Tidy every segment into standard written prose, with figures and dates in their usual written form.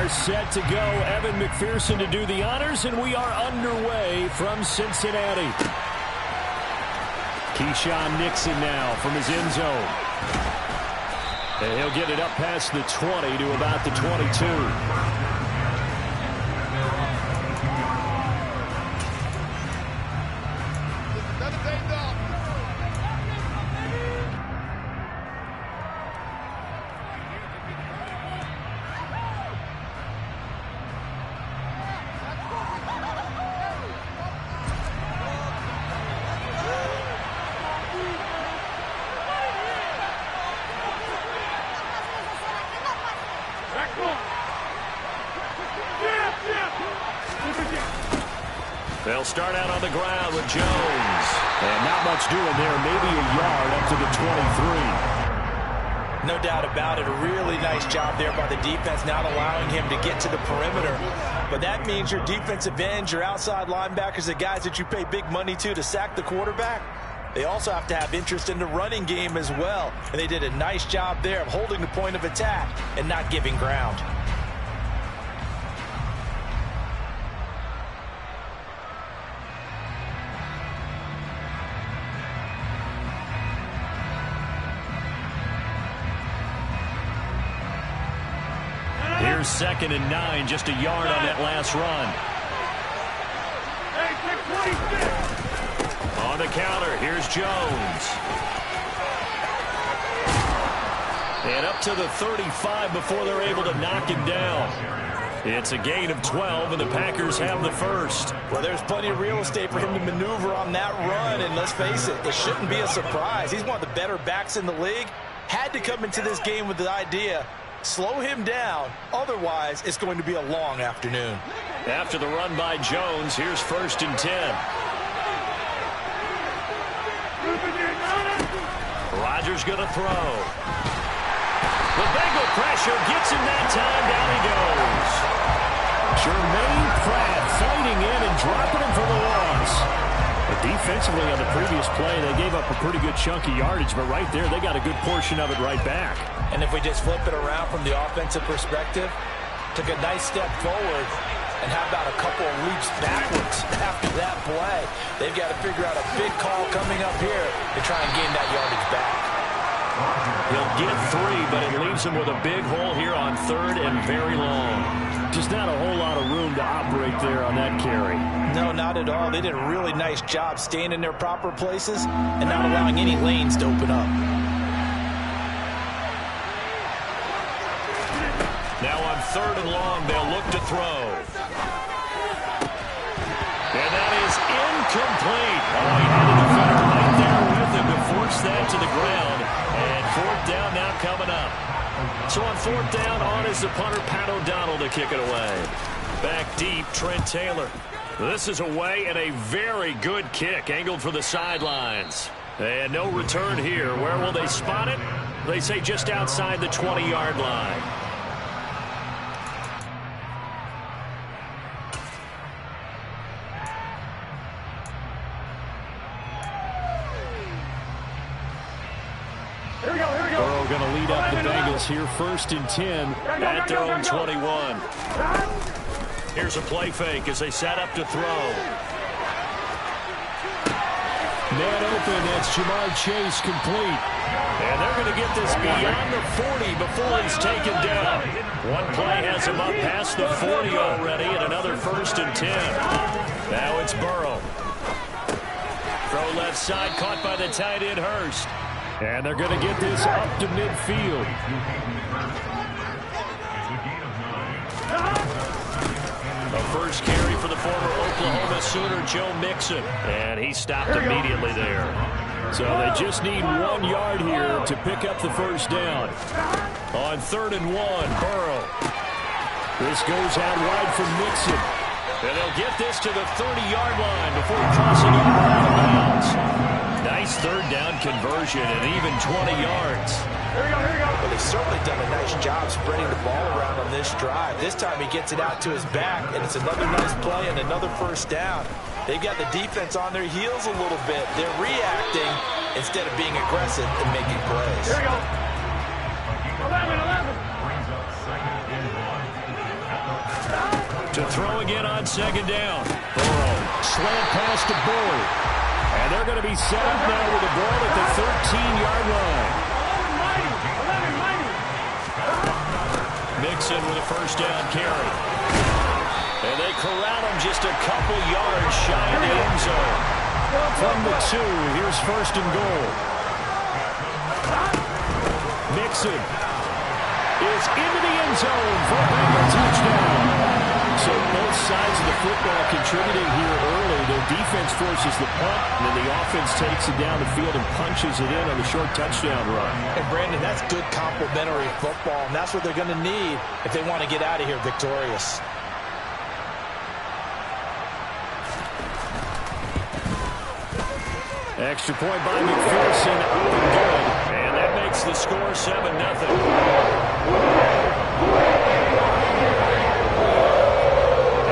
are set to go. Evan McPherson to do the honors, and we are underway from Cincinnati. Keyshawn Nixon now from his end zone. And he'll get it up past the 20 to about the 22. They'll start out on the ground with Jones. And not much doing there. Maybe a yard up to the 23. No doubt about it. A really nice job there by the defense, not allowing him to get to the perimeter. But that means your defensive ends, your outside linebackers, the guys that you pay big money to sack the quarterback, they also have to have interest in the running game as well. And they did a nice job there of holding the point of attack and not giving ground. Here's 2nd and 9, just a yard on that last run. On the counter, here's Jones. And up to the 35 before they're able to knock him down. It's a gain of 12, and the Packers have the first. Well, there's plenty of real estate for him to maneuver on that run, and let's face it, it shouldn't be a surprise. He's one of the better backs in the league. Had to come into this game with the idea, slow him down, otherwise it's going to be a long afternoon. After the run by Jones, here's 1st and 10. Rodgers going to throw. The Bengal pressure gets him that time. Down he goes. Jermaine Pratt fighting in and dropping him for the loss. But defensively on the previous play, they gave up a pretty good chunk of yardage, but right there they got a good portion of it right back. And if we just flip it around from the offensive perspective, took a nice step forward, and how about a couple of leaps backwards after that play? They've got to figure out a big call coming up here to try and gain that yardage back. He'll get 3, but it leaves him with a big hole here on 3rd and very long. Just not a whole lot of room to operate there on that carry. No, not at all. They did a really nice job staying in their proper places and not allowing any lanes to open up. Now on 3rd and long, they'll look to throw. And that is incomplete. Oh, he had a defender right there with him to force that to the ground. And 4th down now coming up. So on 4th down, on is the punter, Pat O'Donnell, to kick it away. Back deep, Trent Taylor. This is away and a very good kick, angled for the sidelines. And no return here. Where will they spot it? They say just outside the 20-yard line. Burrow going to lead up the Bengals here, 1st and 10 at their own 21. Here's a play fake as they set up to throw. Man open, that's Jamar Chase complete. And they're going to get this beyond the 40 before he's taken down. One play has him up past the 40 already, and another 1st and 10. Now it's Burrow. Throw left side, caught by the tight end Hurst. And they're going to get this up to midfield. A first carry for the former Oklahoma Sooner, Joe Mixon. And he stopped immediately there. So they just need 1 yard here to pick up the 1st down. On 3rd and 1, Burrow. This goes out wide from Mixon. And they'll get this to the 30-yard line before crossing over out of bounds. Nice 3rd down conversion and even 20 yards. Well, they've certainly done a nice job spreading the ball around on this drive. This time he gets it out to his back, and it's another nice play and another 1st down. They've got the defense on their heels a little bit. They're reacting instead of being aggressive and making plays. 11. To throw again on second down. Burrow, slant pass to Bullard. And they're going to be set up now with the ball at the 13-yard line. Mixon with a first down carry. And they corral him just a couple yards shy of the end zone. From the 2, here's first and goal. Mixon is into the end zone for a Bengal touchdown. So both sides of the football contributing here early. Their defense forces the punt, and then the offense takes it down the field and punches it in on the short touchdown run. And Brandon, that's good complementary football, and that's what they're going to need if they want to get out of here victorious. Extra point by McPherson, good, and that makes the score 7-0.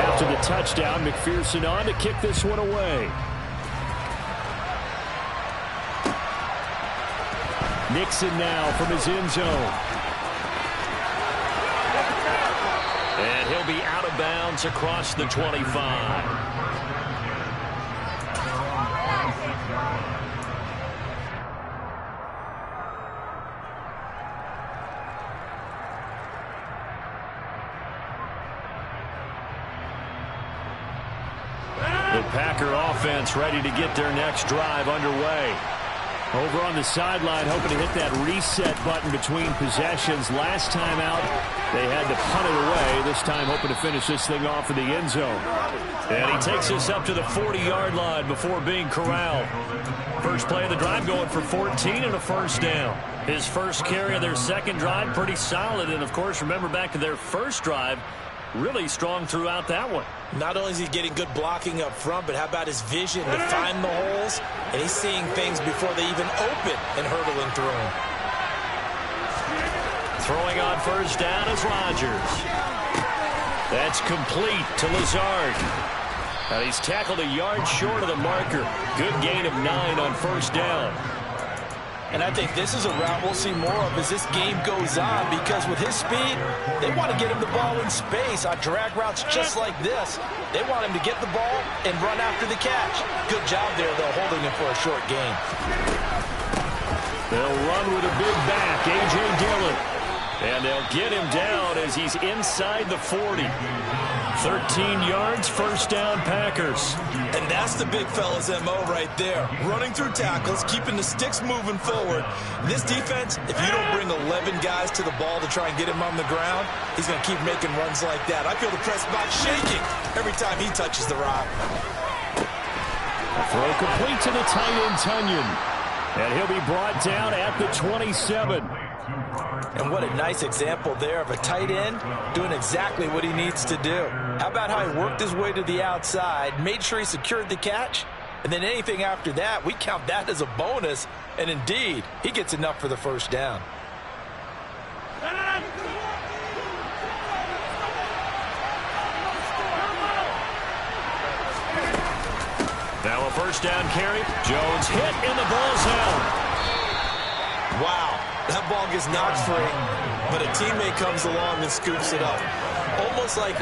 After the touchdown, McPherson on to kick this one away. Mixon now from his end zone. And he'll be out of bounds across the 25. The Packer offense ready to get their next drive underway. Over on the sideline, hoping to hit that reset button between possessions. Last time out, they had to punt it away. This time, hoping to finish this thing off in the end zone. And he takes us up to the 40-yard line before being corralled. First play of the drive going for 14 and a first down. His first carry of their second drive, pretty solid. And, of course, remember back to their first drive, really strong throughout that one. Not only is he getting good blocking up front, but how about his vision to find the holes? And he's seeing things before they even open and hurdling through them. Throwing on first down is Rodgers. That's complete to Lazard. And he's tackled a yard short of the marker. Good gain of 9 on first down. And I think this is a route we'll see more of as this game goes on, because with his speed, they want to get him the ball in space on drag routes just like this. They want him to get the ball and run after the catch. Good job there, though, holding him for a short gain. They'll run with a big back, A.J. Dillon. And they'll get him down as he's inside the 40. 13 yards, first down, Packers. And that's the big fella's M.O. right there. Running through tackles, keeping the sticks moving forward. This defense, if you don't bring 11 guys to the ball to try and get him on the ground, he's going to keep making runs like that. I feel the press box shaking every time he touches the rock. Throw complete to the tight end, Tunyon. And he'll be brought down at the 27. And what a nice example there of a tight end doing exactly what he needs to do. How about how he worked his way to the outside, made sure he secured the catch, and then anything after that, we count that as a bonus. And indeed, he gets enough for the first down. Now a first down carry. Jones hit and the ball's out. Wow. That ball gets knocked free, but a teammate comes along and scoops it up. It's almost like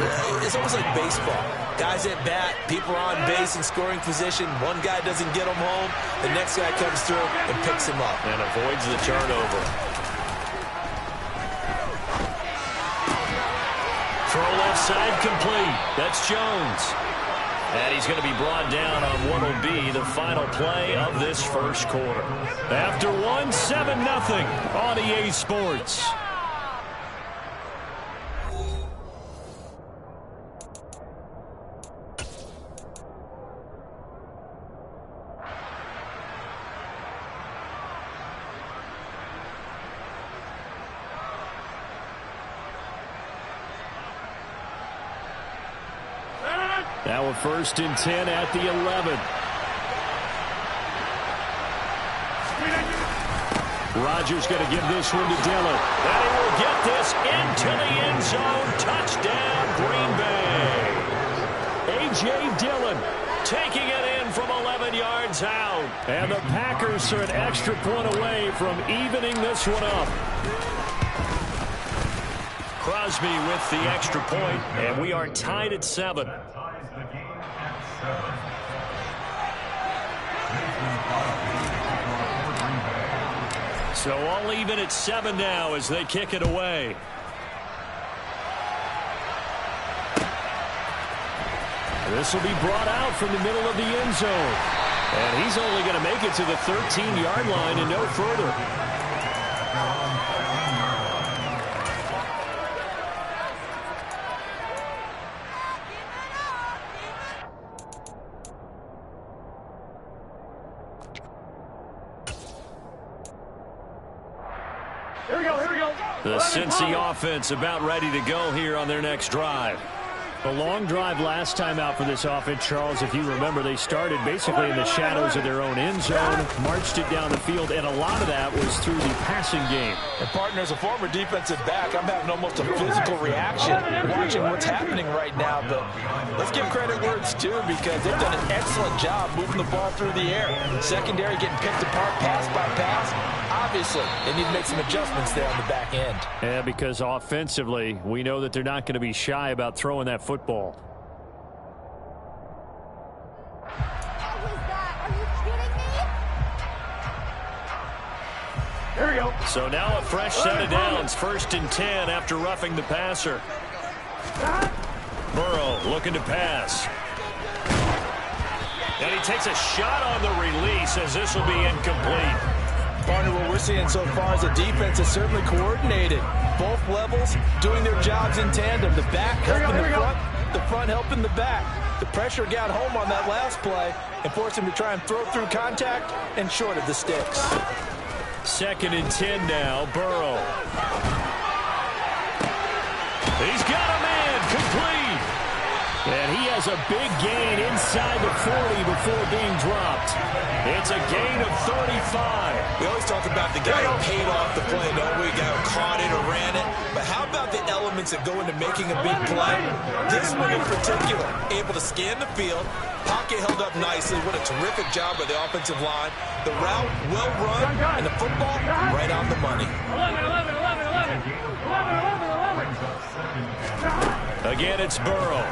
baseball. Guys at bat, people are on base in scoring position. One guy doesn't get him home. The next guy comes through and picks him up. And avoids the turnover. Throw left side complete. That's Jones. And he's going to be brought down on what will be the final play of this first quarter. After 7-0 on EA Sports. Now a 1st and 10 at the 11. Rodgers going to give this one to Dillon. And he will get this into the end zone. Touchdown, Green Bay. A.J. Dillon taking it in from 11 yards out. And the Packers are an extra point away from evening this one up. Crosby with the extra point, and we are tied at 7. So all even at 7 now as they kick it away. This will be brought out from the middle of the end zone. And he's only going to make it to the 13-yard line and no further. Here we go. The Cincy offense about ready to go here on their next drive. A long drive last time out for this offense, Charles. If you remember, they started basically in the shadows of their own end zone, marched it down the field, and a lot of that was through the passing game. And partner, as a former defensive back, I'm having almost a physical reaction watching what's happening right now. But let's give credit where it's due, because they've done an excellent job moving the ball through the air. Secondary getting picked apart pass by pass. Obviously, they need to make some adjustments there on the back end. Yeah, because offensively, we know that they're not going to be shy about throwing that football. How was that? Are you kidding me? Here we go. So now a fresh set of downs, 1st and 10 after roughing the passer. Burrow looking to pass. And he takes a shot on the release as this will be incomplete. Partner, what we're seeing so far is the defense is certainly coordinated. Both levels doing their jobs in tandem. The back helping the front helping the back. The pressure got home on that last play and forced him to try and throw through contact and short of the sticks. 2nd and 10 now, Burrow. He's got a man, complete. And he has a big gain inside the 40 before being dropped. It's a gain of 35. We always talk about the guy who paid off the play, don't we? The guy who caught it or ran it. But how about the elements that go into making a big play? This one in particular, able to scan the field, pocket held up nicely. What a terrific job by the offensive line. The route well run, and the football right on the money. 11. Again, it's Burrow.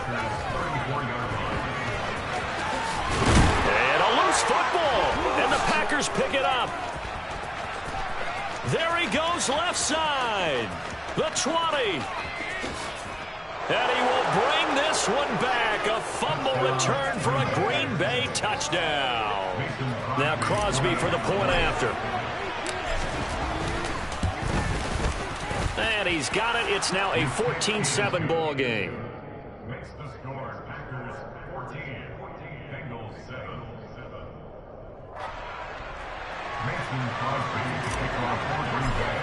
And a loose football. And the Packers pick it up. There he goes left side. The 20. And he will bring this one back. A fumble return for a Green Bay touchdown. Now Crosby for the point after. And he's got it. It's now a 14-7 ball game. Makes the score. Packers 14, Bengals 7. Mason Crosby kickoff for Green Bay.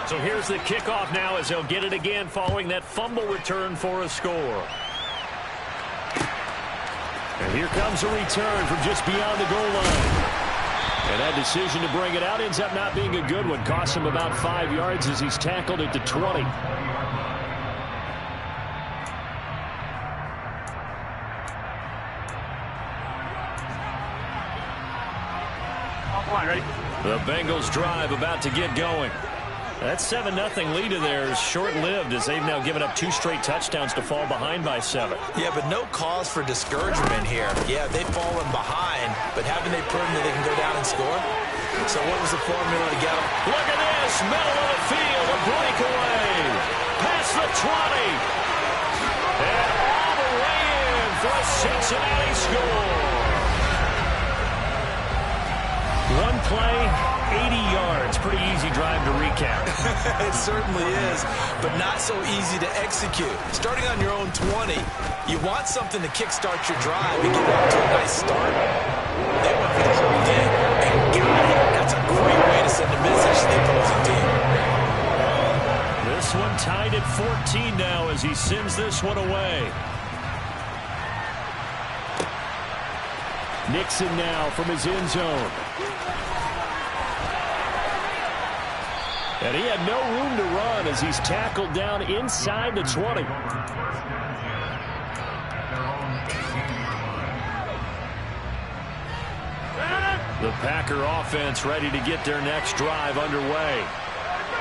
So here's the kickoff now as they'll get it again following that fumble return for a score. And here comes a return from just beyond the goal line. And that decision to bring it out ends up not being a good one. Costs him about 5 yards as he's tackled at the 20. Ready? The Bengals drive about to get going. That 7-0 lead of theirs short-lived as they've now given up 2 straight touchdowns to fall behind by 7. Yeah, but no cause for discouragement here. Yeah, they've fallen behind, but haven't they proven that they can go down and score? So what was the formula to get them? Look at this, middle of the field, a breakaway. Past the 20. And all the way in for a Cincinnati score. One play, 80 yards. Pretty easy drive to recap. It certainly is, but not so easy to execute. Starting on your own 20, you want something to kickstart your drive and get off to a nice start. They went for the whole thing and got it. That's a great way to send a message to the opposing team. This one tied at 14 now as he sends this one away. Nixon now from his end zone. And he had no room to run as he's tackled down inside the 20. The Packer offense ready to get their next drive underway.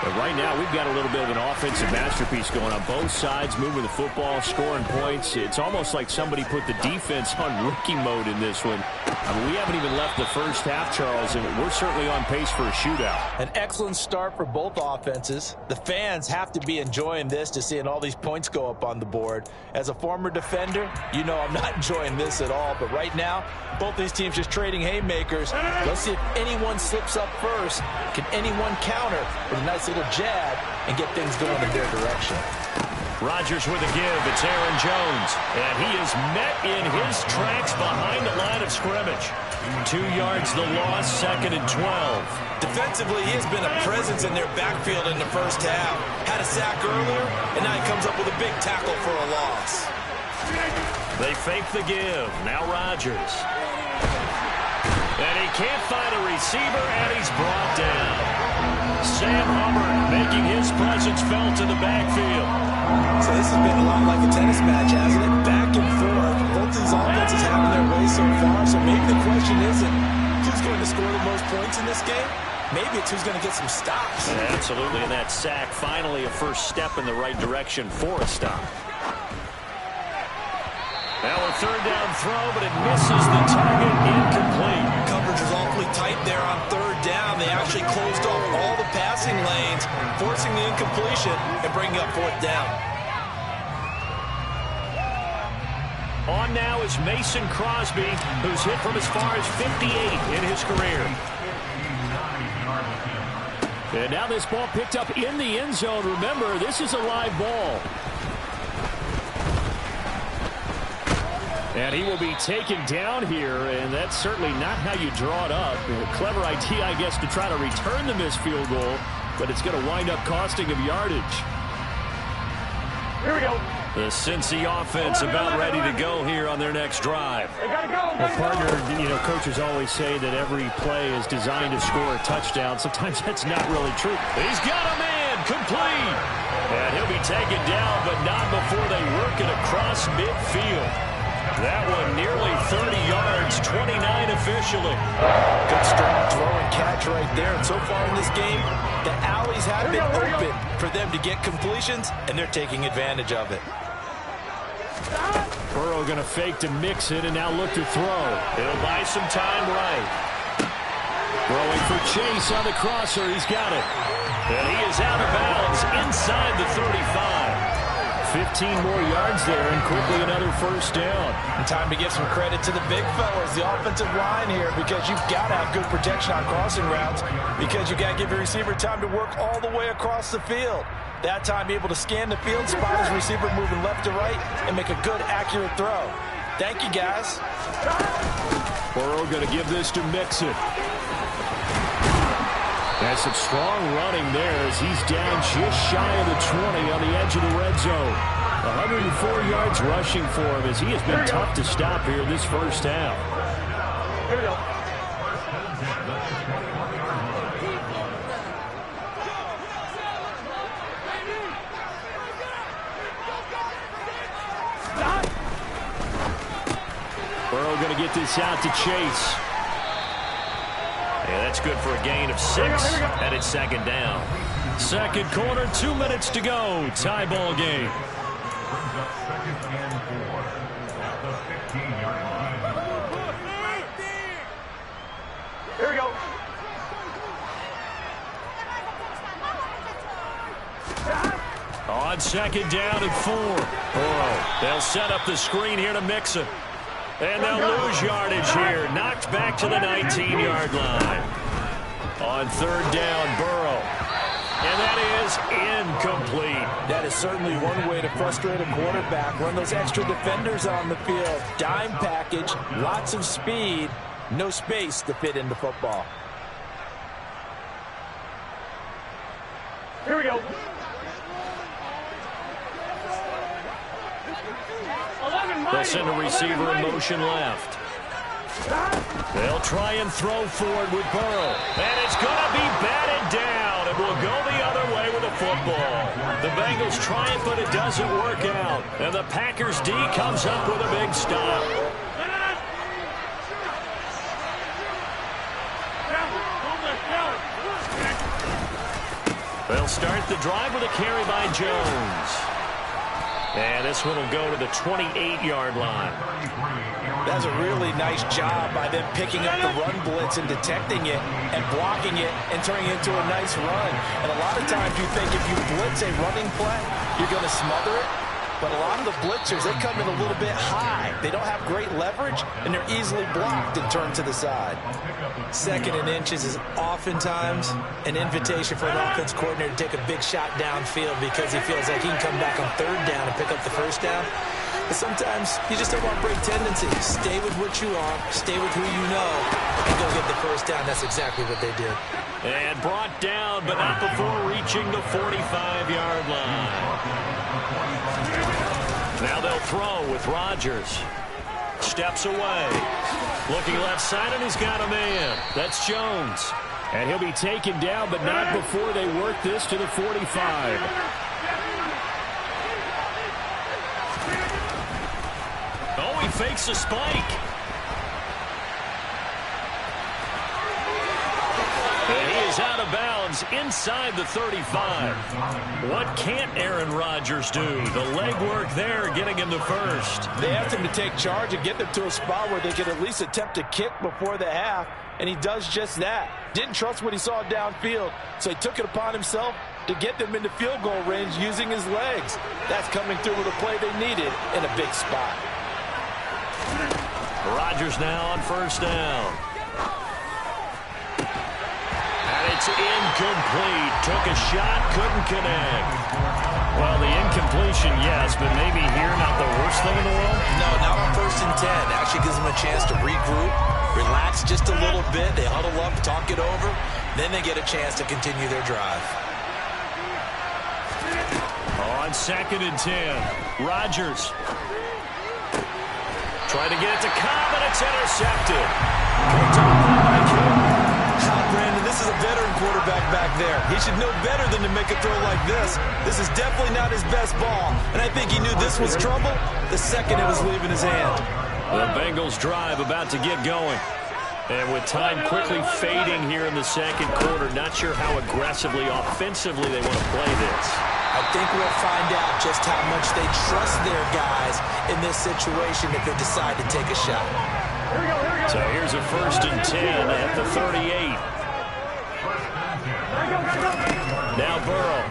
But right now, we've got a little bit of an offensive masterpiece going on both sides, moving the football, scoring points. It's almost like somebody put the defense on rookie mode in this one. I mean, we haven't even left the first half, Charles, and we're certainly on pace for a shootout. An excellent start for both offenses. The fans have to be enjoying this to seeing all these points go up on the board. As a former defender, you know I'm not enjoying this at all. But right now, both these teams just trading haymakers. Let's see if anyone slips up first. Can anyone counter with a nice little jab and get things going in their direction? Rodgers with a give. It's Aaron Jones. And he is met in his tracks behind the line of scrimmage. 2 yards the loss, 2nd and 12. Defensively, he has been a presence in their backfield in the first half. Had a sack earlier, and now he comes up with a big tackle for a loss. They fake the give. Now Rodgers. And he can't find a receiver, and he's brought down. Sam Hubbard making his presence felt in the backfield. So this has been a lot like a tennis match, hasn't it? Back and forth. Both these offenses having their way so far. So maybe the question isn't who's going to score the most points in this game. Maybe it's who's going to get some stops. Yeah, absolutely. And that sack, finally a first step in the right direction for a stop. Now a third down throw, but it misses the target, incomplete. Coverage was awfully tight there on third down. They actually closed off all the passing lanes, forcing the incompletion and bringing up fourth down. On now is Mason Crosby, who's hit from as far as 58 in his career. And now this ball picked up in the end zone. Remember, this is a live ball. And he will be taken down here, and that's certainly not how you draw it up. A clever idea, I guess, to try to return the missed field goal, but it's going to wind up costing him yardage. Here we go. The Cincy offense about ready to go here on their next drive. They gotta go. Well, partner, you know, coaches always say that every play is designed to score a touchdown. Sometimes that's not really true. He's got a man, complete. And he'll be taken down, but not before they work it across midfield. That one nearly 30 yards, 29 officially. Good strong throw and catch right there. And so far in this game, the alleys have been open for them to get completions, and they're taking advantage of it. Burrow going to fake to mix it and now look to throw. He'll buy some time right. Throwing for Chase on the crosser. He's got it. And he is out of bounds inside the 35. 15 more yards there and quickly another first down. And time to give some credit to the big fellas, the offensive line here, because you've got to have good protection on crossing routes, because you've got to give your receiver time to work all the way across the field. That time able to scan the field, spot his receiver moving left to right, and make a good, accurate throw. Thank you, guys. Burrow going to give this to Mixon. That's some strong running there as he's down just shy of the 20 on the edge of the red zone. 104 yards rushing for him as he has been tough to stop here this first half. Here we go. Burrow going to get this out to Chase. Yeah, that's good for a gain of 6, and it's second down. Second quarter, 2 minutes to go. Tie ball game. Brings up 2nd and 4 at the 15-yard line. Here we go. On second down and 4. Burrow. They'll set up the screen here to Mixon. And they'll lose yardage here. Knocked back to the 19-yard line. On third down, Burrow. And that is incomplete. That is certainly one way to frustrate a quarterback. Run those extra defenders on the field. Dime package, lots of speed, no space to fit into football. Here we go. They'll send a receiver in motion left. They'll try and throw forward with Burrow. And it's going to be batted down. It will go the other way with the football. The Bengals try it, but it doesn't work out. And the Packers D comes up with a big stop. They'll start the drive with a carry by Jones. And this one will go to the 28-yard line. That's a really nice job by them picking up the run blitz and detecting it and blocking it and turning it into a nice run. And a lot of times you think if you blitz a running play, you're going to smother it. But a lot of the blitzers, they come in a little bit high. They don't have great leverage, and they're easily blocked and turned to the side. 2nd and inches is oftentimes an invitation for an offense coordinator to take a big shot downfield because he feels like he can come back on 3rd down and pick up the 1st down. But sometimes you just don't want to break tendencies. Stay with what you are, stay with who you know, and go get the 1st down. That's exactly what they did. And brought down, but not before reaching the 45-yard line. Now they'll throw with Rodgers. Steps away. Looking left side, and he's got a man. That's Jones. And he'll be taken down, but not before they work this to the 45. Oh, he fakes a spike. And he is out of bounds inside the 35. What can't Aaron Rodgers do? The legwork there getting him to 1st. They asked him to take charge and get them to a spot where they could at least attempt to kick before the half, and he does just that. Didn't trust what he saw downfield, so he took it upon himself to get them into field goal range using his legs. That's coming through with a play they needed in a big spot. Rodgers now on 1st down. It's incomplete. Took a shot, couldn't connect. Well, the incompletion, yes, but maybe here not the worst thing in the world? No, not on 1st and 10. Actually gives them a chance to regroup, relax just a little bit. They huddle up, talk it over. Then they get a chance to continue their drive. On 2nd and 10, Rodgers. Trying to get it to Cobb, and it's intercepted. Picked up by King. Brandon, this is a veteran quarterback back there. He should know better than to make a throw like this. This is definitely not his best ball, and I think he knew this was trouble the second it was leaving his hand. The Bengals drive about to get going. And with time quickly fading here in the 2nd quarter, not sure how aggressively, offensively they want to play this. I think we'll find out just how much they trust their guys in this situation if they decide to take a shot. So here's a 1st and 10 at the 38. Now Burrow.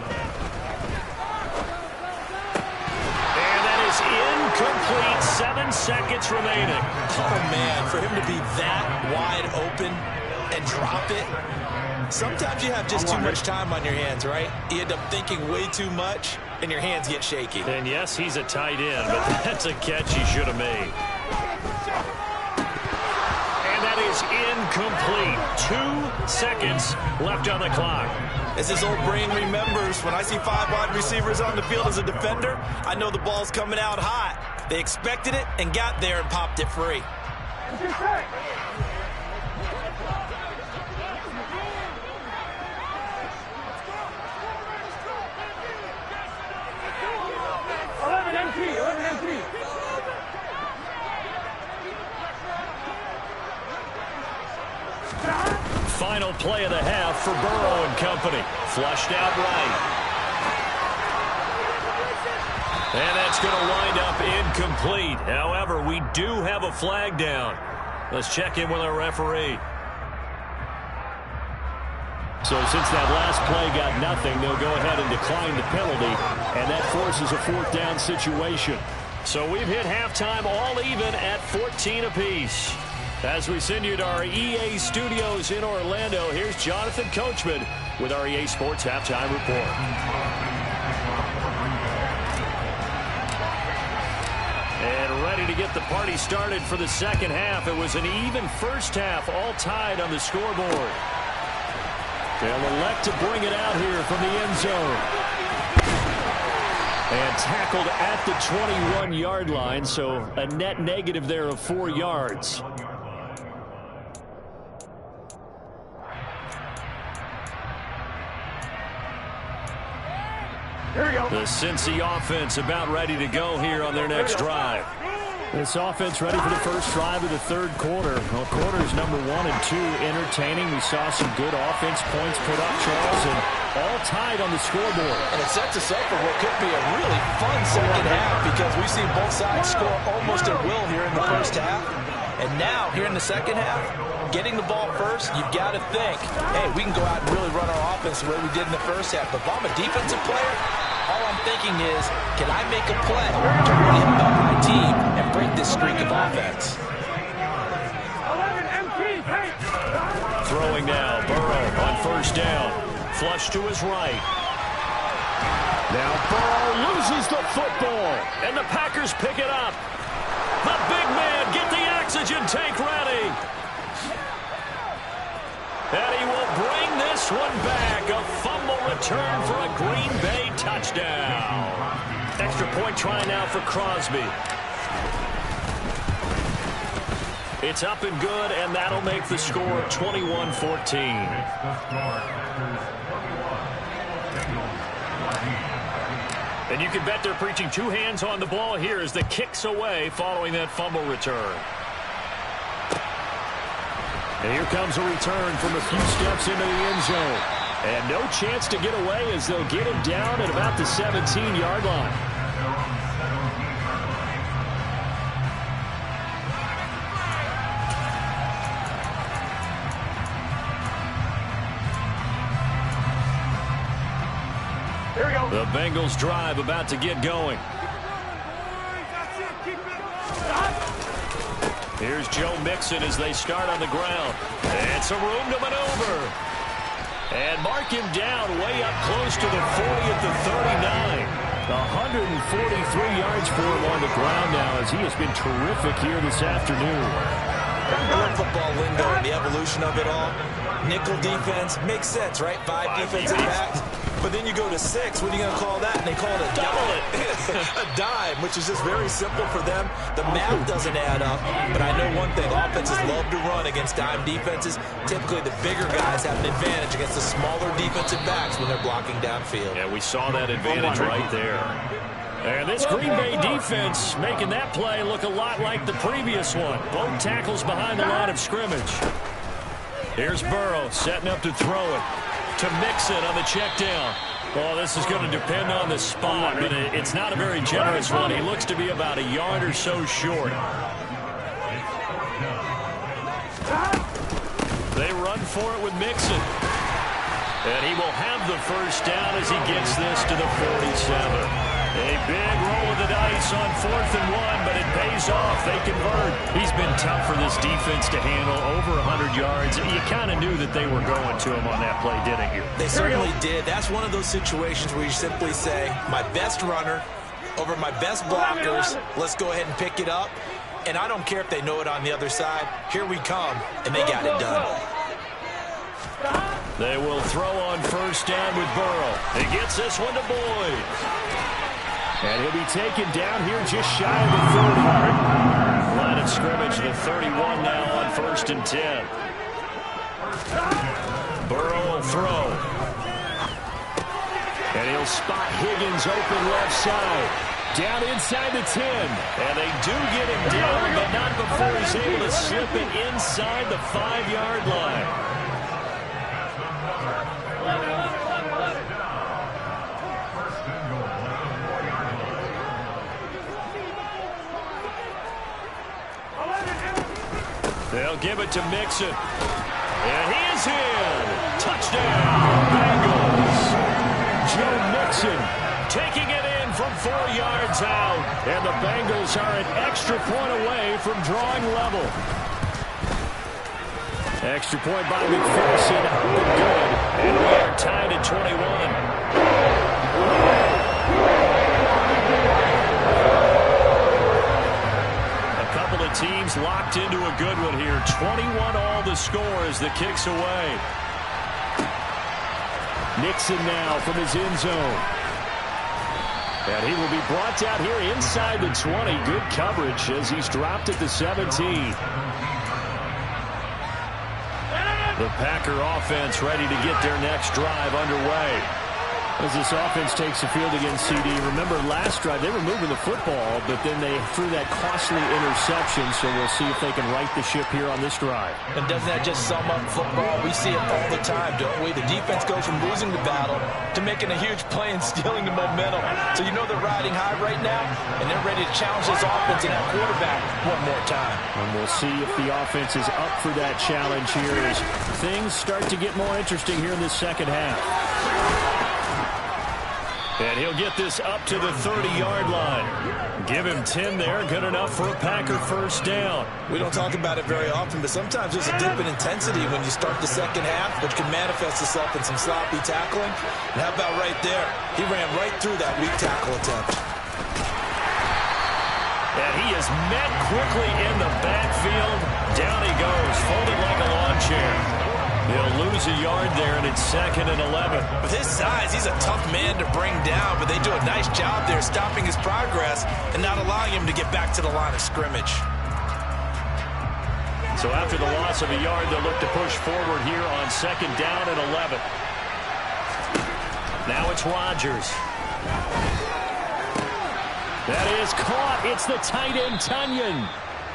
And that is incomplete. 7 seconds remaining. Oh, man, for him to be that wide open and drop it. Sometimes you have just too much time on your hands, right? You end up thinking way too much, and your hands get shaky. And yes, he's a tight end, but that's a catch he should have made. That is incomplete. 2 seconds left on the clock. As his old brain remembers, when I see 5 wide receivers on the field as a defender, I know the ball's coming out hot. They expected it and got there and popped it free. Final play of the half for Burrow and company. Flushed out right. And that's going to wind up incomplete. However, we do have a flag down. Let's check in with our referee. So since that last play got nothing, they'll go ahead and decline the penalty, and that forces a 4th down situation. So we've hit halftime all even at 14 apiece. As we send you to our EA studios in Orlando, here's Jonathan Coachman with our EA Sports Halftime Report. And ready to get the party started for the 2nd half. It was an even 1st half, all tied on the scoreboard. They'll elect to bring it out here from the end zone. And tackled at the 21-yard line, so a net negative there of 4 yards. Here we go. The Cincy offense about ready to go here on their next drive. This offense ready for the first drive of the third quarter. Well, quarters number 1 and 2 entertaining. We saw some good offense points put up, Charles, and all tied on the scoreboard. And it sets us up for what could be a really fun second half because we've seen both sides score almost at will here in the first half. And now, here in the second half, getting the ball first, you've got to think, hey, we can go out and really run our offense the way we did in the first half. But if I'm a defensive player, all I'm thinking is, can I make a play to really help my team and break this streak of offense? Throwing now, Burrow on first down. Flush to his right. Now Burrow loses the football, and the Packers pick it up. The big man, get the oxygen tank ready. And he will bring this one back. A fumble return for a Green Bay touchdown. Extra point try now for Crosby. It's up and good, and that'll make the score 21-14. And you can bet they're preaching 2 hands on the ball here as the kick's away following that fumble return. And here comes a return from a few steps into the end zone. And no chance to get away as they'll get him down at about the 17-yard line. Here we go. The Bengals drive about to get going. Here's Joe Mixon as they start on the ground. And some room to maneuver. And mark him down way up close to the 40 at the 39. 143 yards for him on the ground now as he has been terrific here this afternoon. I love football lingo and the evolution of it all. Nickel defense makes sense, right? 5 defensive backs. But then you go to 6. What are you going to call that? And they call it a dime. A dime, which is just very simple for them. The math doesn't add up. But I know one thing. Offenses love to run against dime defenses. Typically, the bigger guys have an advantage against the smaller defensive backs when they're blocking downfield. Yeah, we saw that advantage right there. And this Green Bay defense making that play look a lot like the previous one. Both tackles behind the line of scrimmage. Here's Burrow setting up to throw it. To Mixon on the check down. Well, this is going to depend on the spot, but it's not a very generous one. He looks to be about a yard or so short. They run for it with Mixon. And he will have the first down as he gets this to the 47. A big roll of the dice on 4th and 1, but it pays off. They convert. He's been tough for this defense to handle, over 100 yards. You kind of knew that they were going to him on that play, didn't you? They certainly did. That's one of those situations where you simply say, my best runner over my best blockers. Let's go ahead and pick it up. And I don't care if they know it on the other side. Here we come, and they got it done. They will throw on first down with Burrow. He gets this one to Boyd. And he'll be taken down here just shy of the 30. Line of scrimmage, the 31 now on 1st and 10. Burrow will throw. And he'll spot Higgins open left side. Down inside the 10. And they do get him down, but not before he's able to slip it inside the 5-yard line. They'll give it to Mixon. And he is in. Touchdown, Bengals. Joe Mixon taking it in from 4 yards out. And the Bengals are an extra point away from drawing level. Extra point by McPherson. Good. And we are tied at 21. Teams locked into a good one here. 21 all the score as the kick's away. Mixon now from his end zone. And he will be brought down here inside the 20. Good coverage as he's dropped at the 17. The Packer offense ready to get their next drive underway. As this offense takes the field against CD, remember last drive they were moving the football, but then they threw that costly interception, so we'll see if they can right the ship here on this drive. And doesn't that just sum up football? We see it all the time, don't we? The defense goes from losing the battle to making a huge play and stealing the momentum. So you know they're riding high right now, and they're ready to challenge this offense and that quarterback one more time. And we'll see if the offense is up for that challenge here as things start to get more interesting here in this second half. And he'll get this up to the 30-yard line. Give him 10 there. Good enough for a Packer first down. We don't talk about it very often, but sometimes there's a dip in intensity when you start the second half, which can manifest itself in some sloppy tackling. And how about right there? He ran right through that weak tackle attempt. And he is met quickly in the backfield. Down he goes, folded like a lawn chair. They'll lose a yard there, and it's 2nd and 11. With his size, he's a tough man to bring down, but they do a nice job there stopping his progress and not allowing him to get back to the line of scrimmage. So after the loss of a yard, they'll look to push forward here on 2nd down and 11. Now it's Rodgers. That is caught. It's the tight end, Tunyon.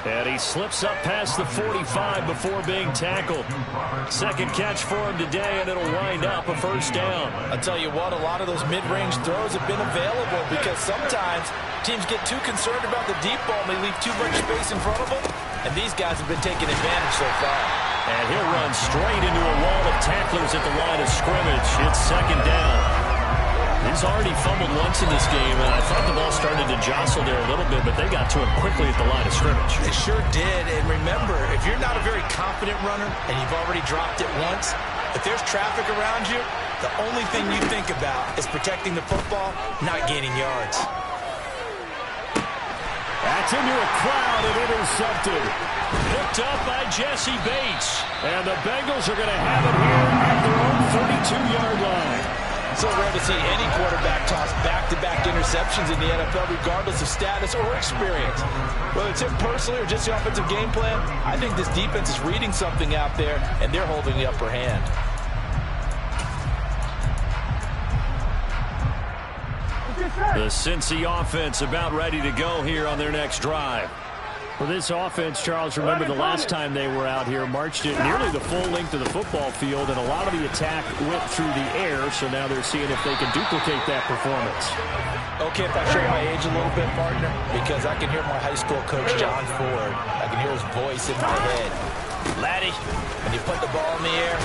And he slips up past the 45 before being tackled. Second catch for him today, and it'll wind up a first down. I'll tell you what, a lot of those mid-range throws have been available because sometimes teams get too concerned about the deep ball and they leave too much space in front of them, and these guys have been taking advantage so far. And he'll run straight into a wall of tacklers at the line of scrimmage. It's 2nd down. He's already fumbled once in this game, and I thought the ball started to jostle there a little bit, but they got to him quickly at the line of scrimmage. They sure did, and remember, if you're not a very confident runner and you've already dropped it once, if there's traffic around you, the only thing you think about is protecting the football, not gaining yards. That's into a crowd and intercepted. Picked up by Jesse Bates. And the Bengals are going to have it here at their own 32-yard line. So rare to see any quarterback toss back-to-back interceptions in the NFL, regardless of status or experience. Whether it's him personally or just the offensive game plan, I think this defense is reading something out there, and they're holding the upper hand. The Cincy offense about ready to go here on their next drive. For this offense, Charles, remember the last time they were out here, marched it nearly the full length of the football field, and a lot of the attack went through the air, so now they're seeing if they can duplicate that performance. Okay, if I show my age a little bit, partner, because I can hear my high school coach, John Ford. I can hear his voice in my head. Laddie, when you put the ball in the air,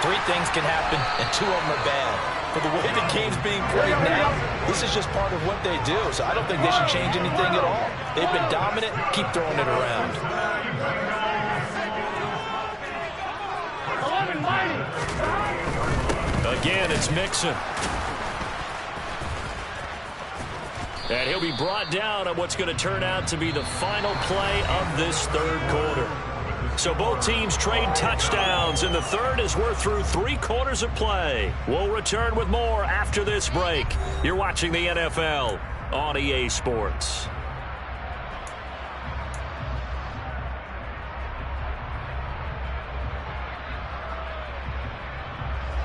3 things can happen, and 2 of them are bad. For the way the game's being played now, this is just part of what they do, so I don't think they should change anything at all. They've been dominant. Keep throwing it around. Again, it's Mixon. And he'll be brought down on what's going to turn out to be the final play of this 3rd quarter. So both teams trade touchdowns in the 3rd as we're through 3 quarters of play. We'll return with more after this break. You're watching the NFL on EA Sports.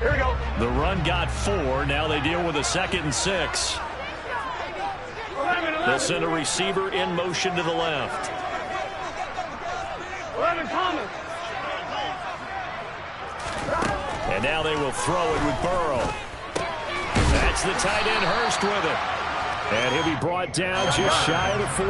Here we go. The run got 4. Now they deal with a 2nd and 6. They'll send a receiver in motion to the left. 11 Thomas. And now they will throw it with Burrow. That's the tight end Hurst with it. And he'll be brought down just shy of the 40.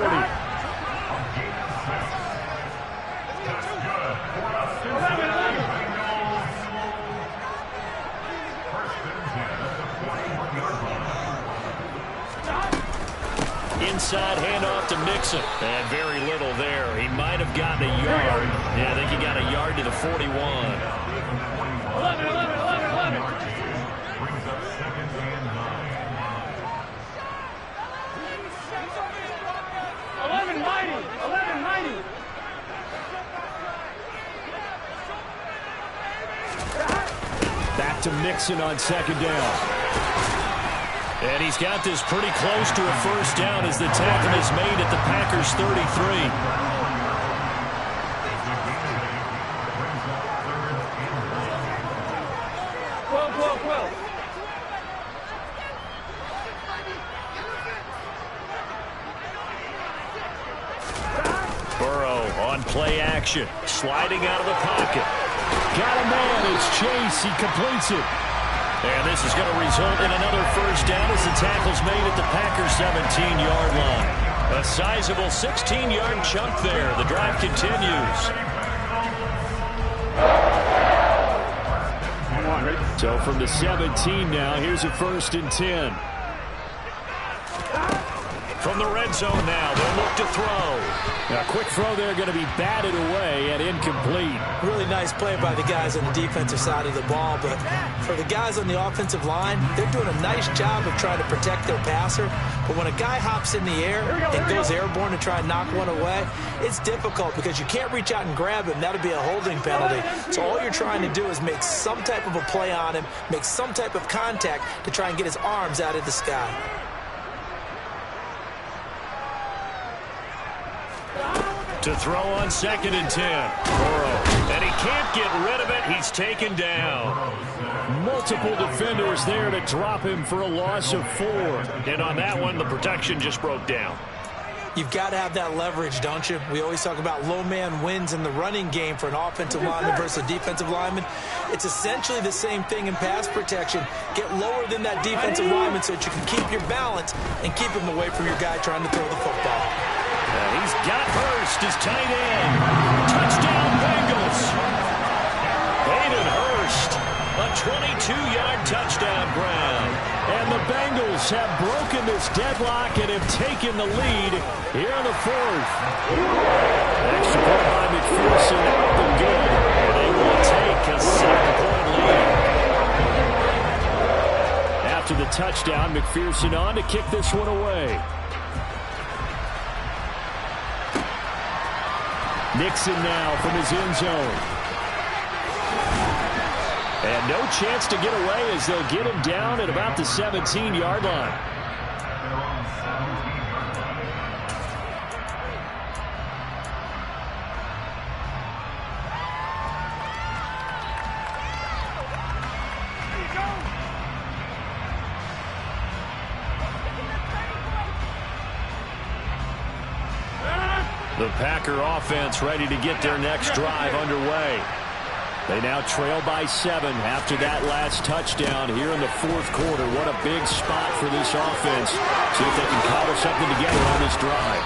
Inside handoff to Mixon. And very little there. He might have gotten a yard. Yeah, I think he got a yard to the 41. 11. Brings up 2nd and 9. 11 mighty. 11 mighty. Back to Mixon on 2nd down. And he's got this pretty close to a first down as the tackle is made at the Packers' 33. On play action, sliding out of the pocket. Got a man, it's Chase, he completes it. And this is going to result in another first down as the tackle's made at the Packers' 17-yard line. A sizable 16-yard chunk there. The drive continues. So from the 17 now, here's a 1st and 10. From the red zone now, they'll look to throw. A quick throw there going to be batted away and incomplete. Really nice play by the guys on the defensive side of the ball, but for the guys on the offensive line, they're doing a nice job of trying to protect their passer. But when a guy hops in the air and goes airborne to try and knock one away, it's difficult because you can't reach out and grab him. That'll be a holding penalty. So all you're trying to do is make some type of a play on him, make some type of contact to try and get his arms out of the sky. To throw on 2nd and 10. Burrow. And he can't get rid of it. He's taken down. Multiple defenders there to drop him for a loss of 4. And on that one, the protection just broke down. You've got to have that leverage, don't you? We always talk about low man wins in the running game for an offensive lineman versus a defensive lineman. It's essentially the same thing in pass protection. Get lower than that defensive lineman so that you can keep your balance and keep him away from your guy trying to throw the football. He's got Hurst, his tight end. Touchdown, Bengals. Hayden Hurst, a 22-yard touchdown ground. And the Bengals have broken this deadlock and have taken the lead here in the 4th. Extra point by McPherson, up and good. And they will take a 7-point lead. After the touchdown, McPherson on to kick this one away. Nixon now from his end zone. And no chance to get away as they'll get him down at about the 17-yard line. The Packer offense ready to get their next drive underway. They now trail by 7 after that last touchdown here in the 4th quarter. What a big spot for this offense. See if they can cobble something together on this drive.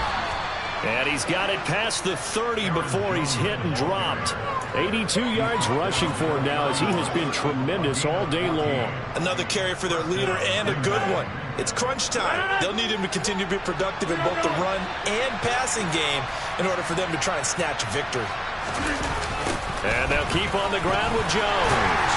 And he's got it past the 30 before he's hit and dropped. 82 yards rushing for him now as he has been tremendous all day long. Another carry for their leader and a good one. It's crunch time. They'll need him to continue to be productive in both the run and passing game in order for them to try and snatch a victory. And they'll keep on the ground with Jones.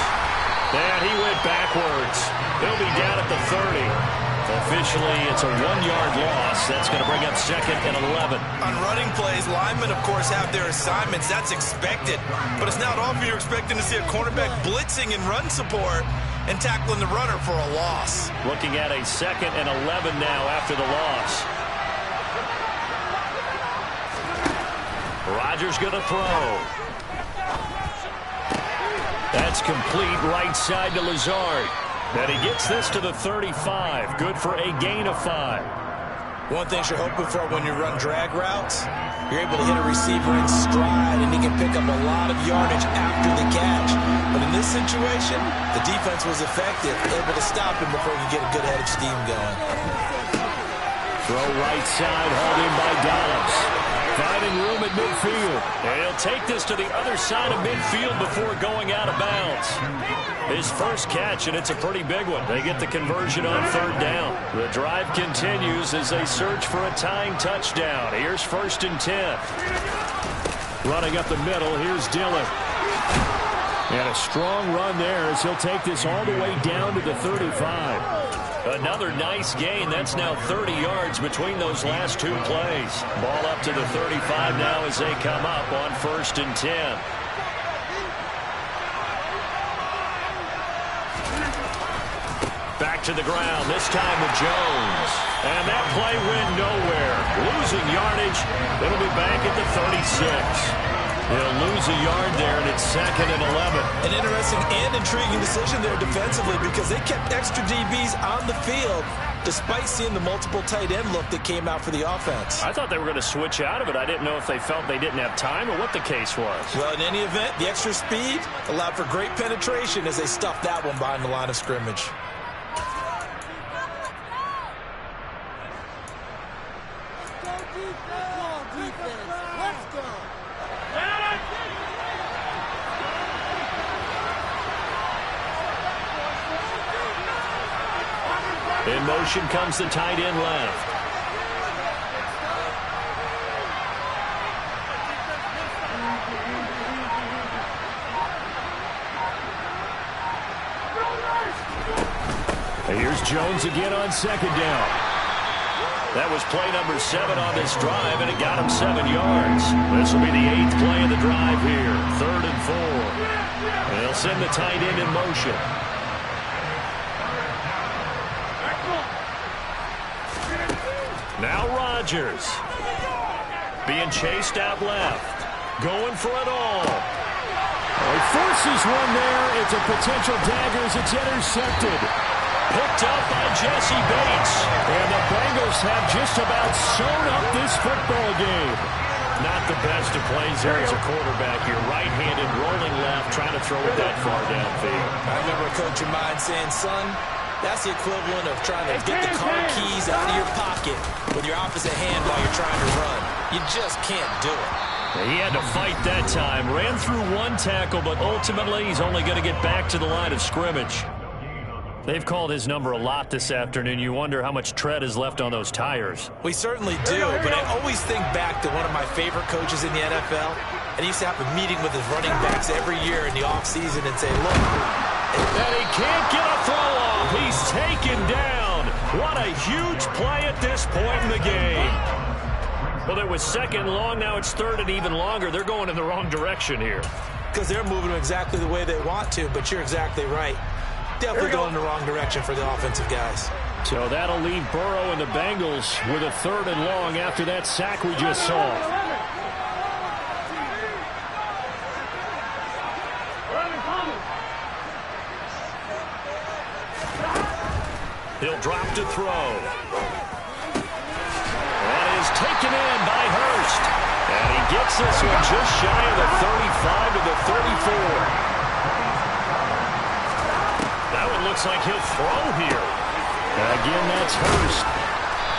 And he went backwards. He'll be down at the 30. Officially, it's a 1-yard loss. That's going to bring up 2nd and 11. On running plays, linemen, of course, have their assignments. That's expected. But it's not often you're expecting to see a cornerback blitzing in run support and tackling the runner for a loss. Looking at a 2nd and 11 now after the loss. Rodgers going to throw. That's complete right side to Lazard. And he gets this to the 35. Good for a gain of 5. One thing you're hoping for when you run drag routes, you're able to hit a receiver in stride and he can pick up a lot of yardage after the catch. But in this situation, the defense was effective, able to stop him before he could get a good head of steam going. Throw right side, hauled in by Dobbs. Finding room at midfield. And he'll take this to the other side of midfield before going out of bounds. His first catch, and it's a pretty big one. They get the conversion on 3rd down. The drive continues as they search for a tying touchdown. Here's 1st and 10. Running up the middle, here's Dillon. And a strong run there as he'll take this all the way down to the 35. Another nice gain. That's now 30 yards between those last 2 plays. Ball up to the 35 now as they come up on 1st and 10. Back to the ground, this time with Jones. And that play went nowhere. Losing yardage. It'll be back at the 36. They'll lose a yard there, and it's 2nd and 11. An interesting and intriguing decision there defensively because they kept extra DBs on the field to despite seeing the multiple tight end look that came out for the offense. I thought they were going to switch out of it. I didn't know if they felt they didn't have time or what the case was. Well, in any event, the extra speed allowed for great penetration as they stuffed that one behind the line of scrimmage. In motion comes the tight end left. Here's Jones again on second down. That was play number 7 on this drive, and it got him 7 yards. This will be the 8th play of the drive here. 3rd and 4. And they'll send the tight end in motion. Now Rodgers. Being chased out left. Going for it all. He forces one there. It's a potential dagger as it's intercepted. Picked up by Jesse Bates. And the Bengals have just about sewn up this football game. Not the best of plays there as a quarterback. You're right-handed, rolling left, trying to throw it that far downfield. I remember a coach of mine saying, son, that's the equivalent of trying to get the car keys out of your pocket with your opposite hand while you're trying to run. You just can't do it. He had to fight that time. Ran through one tackle, but ultimately he's only going to get back to the line of scrimmage. They've called his number a lot this afternoon. You wonder how much tread is left on those tires. We certainly do, but I always think back to one of my favorite coaches in the NFL. And he used to have a meeting with his running backs every year in the offseason and say, look. And he can't get a throw off. He's taken down. What a huge play at this point in the game. Well, it was 2nd and long. Now it's 3rd and even longer. They're going in the wrong direction here. Because they're moving exactly the way they want to, but you're exactly right. Definitely going in the wrong direction for the offensive guys. So that'll leave Burrow and the Bengals with a 3rd and long after that sack we just saw. He'll drop to throw. That is taken in by Hurst. And he gets this one just shy of the 35 to the 34. That one looks like he'll throw here. Again, that's Hurst.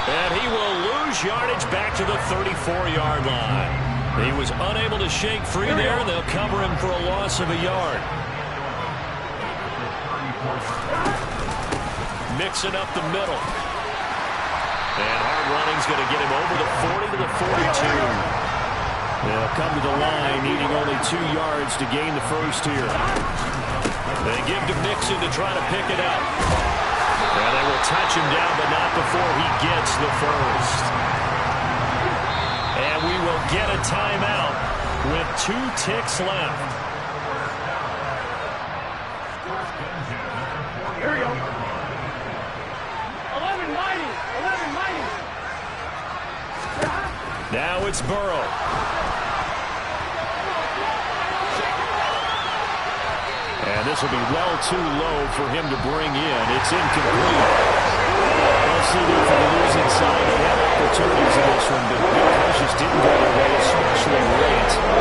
And he will lose yardage back to the 34-yard line. He was unable to shake free there. They'll cover him for a loss of a yard. Mixing up the middle. And hard running's going to get him over the 40 to the 42. They'll come to the line, needing only 2 yards to gain the first here. They give to Mixon to try to pick it up. And they will touch him down, but not before he gets the first. And we will get a timeout with 2 ticks left. Here we go. 11-90. Now it's Burrow. And this will be well too low for him to bring in. It's incomplete. Let's see there for the losing side. They had opportunities in this one, but because just didn't go their way, especially late.